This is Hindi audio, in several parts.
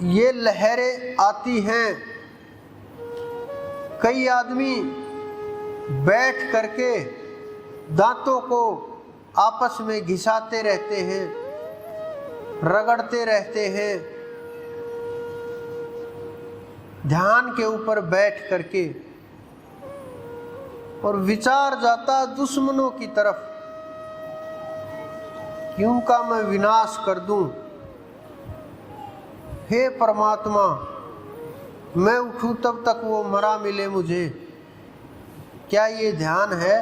ये लहरें आती हैं। कई आदमी बैठ करके दांतों को आपस में घिसाते रहते हैं, रगड़ते रहते हैं, ध्यान के ऊपर बैठ करके, और विचार जाता दुश्मनों की तरफ कि उनका मैं विनाश कर दूं। हे परमात्मा, मैं उठूं तब तक वो मरा मिले मुझे। क्या ये ध्यान है?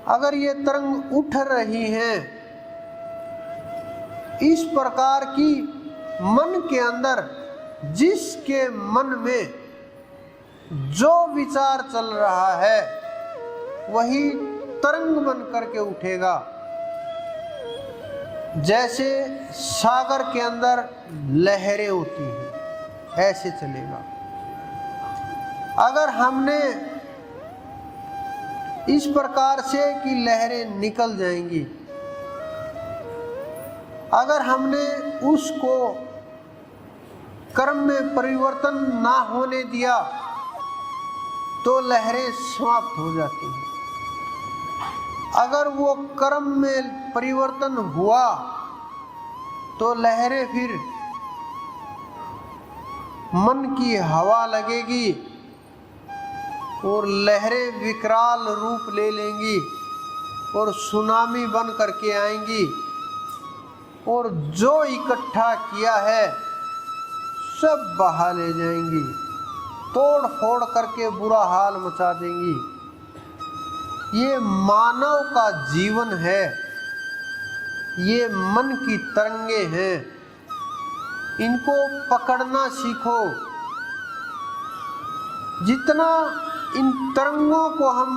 अगर ये तरंग उठ रही हैं इस प्रकार की मन के अंदर, जिसके मन में जो विचार चल रहा है वही तरंग बन करके उठेगा। जैसे सागर के अंदर लहरें होती हैं, ऐसे चलेगा। अगर हमने इस प्रकार से कि लहरें निकल जाएंगी, अगर हमने उसको कर्म में परिवर्तन ना होने दिया तो लहरें समाप्त हो जाती हैं। अगर वो कर्म में परिवर्तन हुआ तो लहरें फिर मन की हवा लगेगी और लहरें विकराल रूप ले लेंगी और सुनामी बन करके आएंगी, और जो इकट्ठा किया है सब बहा ले जाएंगी, तोड़ फोड़ करके बुरा हाल मचा देंगी। ये मानव का जीवन है, ये मन की तरंगे हैं, इनको पकड़ना सीखो। जितना इन तरंगों को हम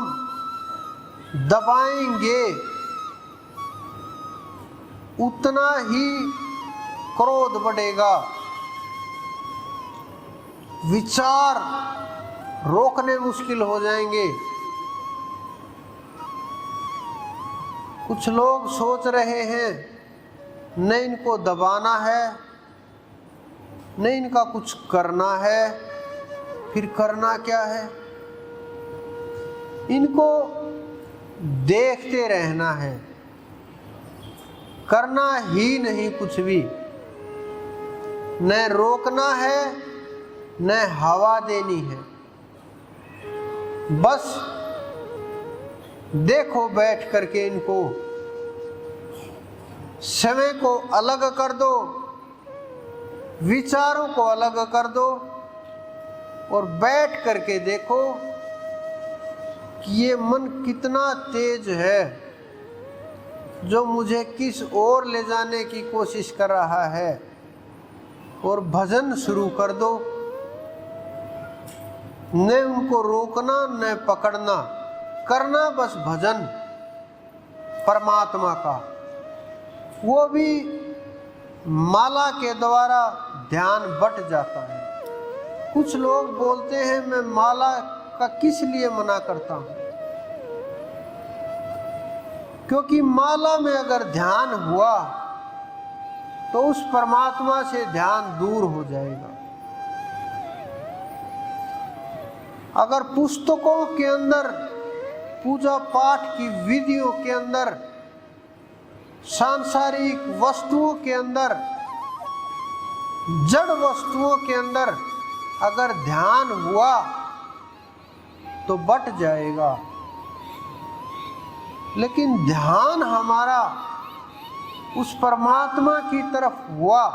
दबाएंगे उतना ही क्रोध बढ़ेगा, विचार रोकने मुश्किल हो जाएंगे। कुछ लोग सोच रहे हैं न इनको दबाना है न इनका कुछ करना है, फिर करना क्या है? इनको देखते रहना है, करना ही नहीं कुछ भी, न रोकना है न हवा देनी है। बस देखो बैठ करके इनको, समय को अलग कर दो, विचारों को अलग कर दो और बैठ करके देखो कि ये मन कितना तेज है जो मुझे किस ओर ले जाने की कोशिश कर रहा है, और भजन शुरू कर दो। न उनको रोकना न पकड़ना, करना बस भजन परमात्मा का। वो भी माला के द्वारा ध्यान बट जाता है। कुछ लोग बोलते हैं मैं माला का किस लिए मना करता हूँ, क्योंकि माला में अगर ध्यान हुआ तो उस परमात्मा से ध्यान दूर हो जाएगा। अगर पुस्तकों के अंदर, पूजा पाठ की विधियों के अंदर, सांसारिक वस्तुओं के अंदर, जड़ वस्तुओं के अंदर अगर ध्यान हुआ तो बट जाएगा। लेकिन ध्यान हमारा उस परमात्मा की तरफ हुआ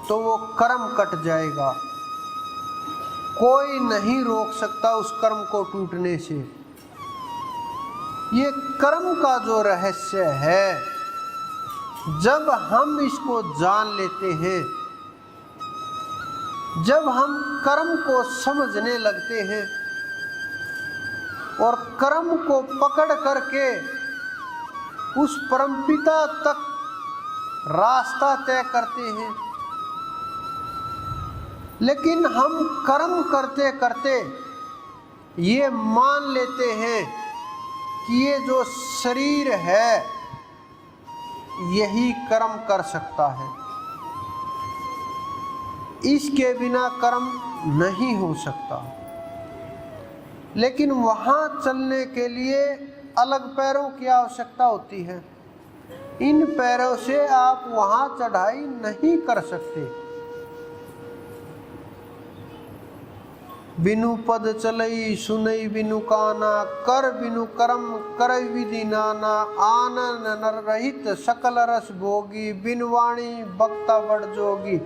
तो वो कर्म कट जाएगा। कोई नहीं रोक सकता उस कर्म को टूटने से। ये कर्म का जो रहस्य है, जब हम इसको जान लेते हैं, जब हम कर्म को समझने लगते हैं और कर्म को पकड़ करके उस परमपिता तक रास्ता तय करते हैं, लेकिन हम कर्म करते करते ये मान लेते हैं कि ये जो शरीर है यही कर्म कर सकता है, इसके बिना कर्म नहीं हो सकता। लेकिन वहाँ चलने के लिए अलग पैरों की आवश्यकता होती है। इन पैरों से आप वहाँ चढ़ाई नहीं कर सकते। बिनु पद चलई सुनई बिनु काना, कर बिनु कर्म करई विधि नाना। आनन नर रहित सकल रस भोगी, बिनु वाणी बक्ता बड़ जोगी।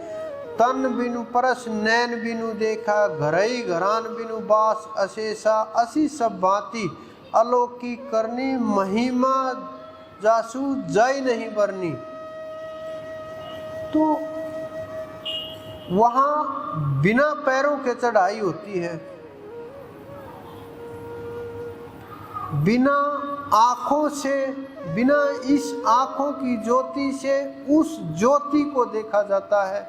तन बिनु परस नैन बिनु देखा, घरई घरान बिनु बास अशेषा। असी सब भांति अलौकी करनी, महिमा जासु जय नहीं बरनी। तो वहाँ बिना पैरों के चढ़ाई होती है, बिना आँखों से, बिना इस आँखों की ज्योति से उस ज्योति को देखा जाता है।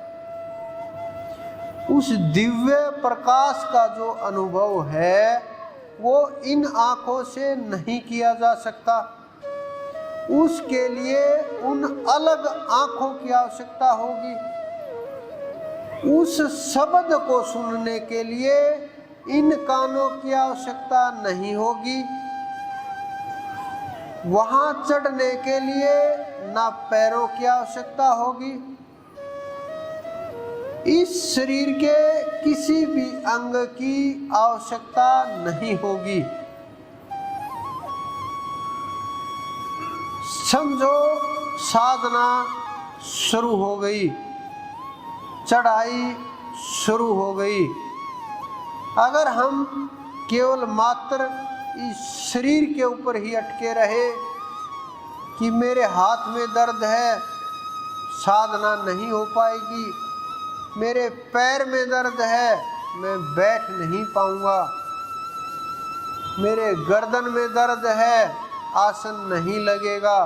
उस दिव्य प्रकाश का जो अनुभव है वो इन आँखों से नहीं किया जा सकता। उसके लिए उन अलग आँखों की आवश्यकता होगी। उस शब्द को सुनने के लिए इन कानों की आवश्यकता नहीं होगी। वहाँ चढ़ने के लिए ना पैरों की आवश्यकता होगी। इस शरीर के किसी भी अंग की आवश्यकता नहीं होगी। समझो साधना शुरू हो गई, चढ़ाई शुरू हो गई। अगर हम केवल मात्र इस शरीर के ऊपर ही अटके रहे कि मेरे हाथ में दर्द है, साधना नहीं हो पाएगी। मेरे पैर में दर्द है, मैं बैठ नहीं पाऊंगा। मेरे गर्दन में दर्द है, आसन नहीं लगेगा।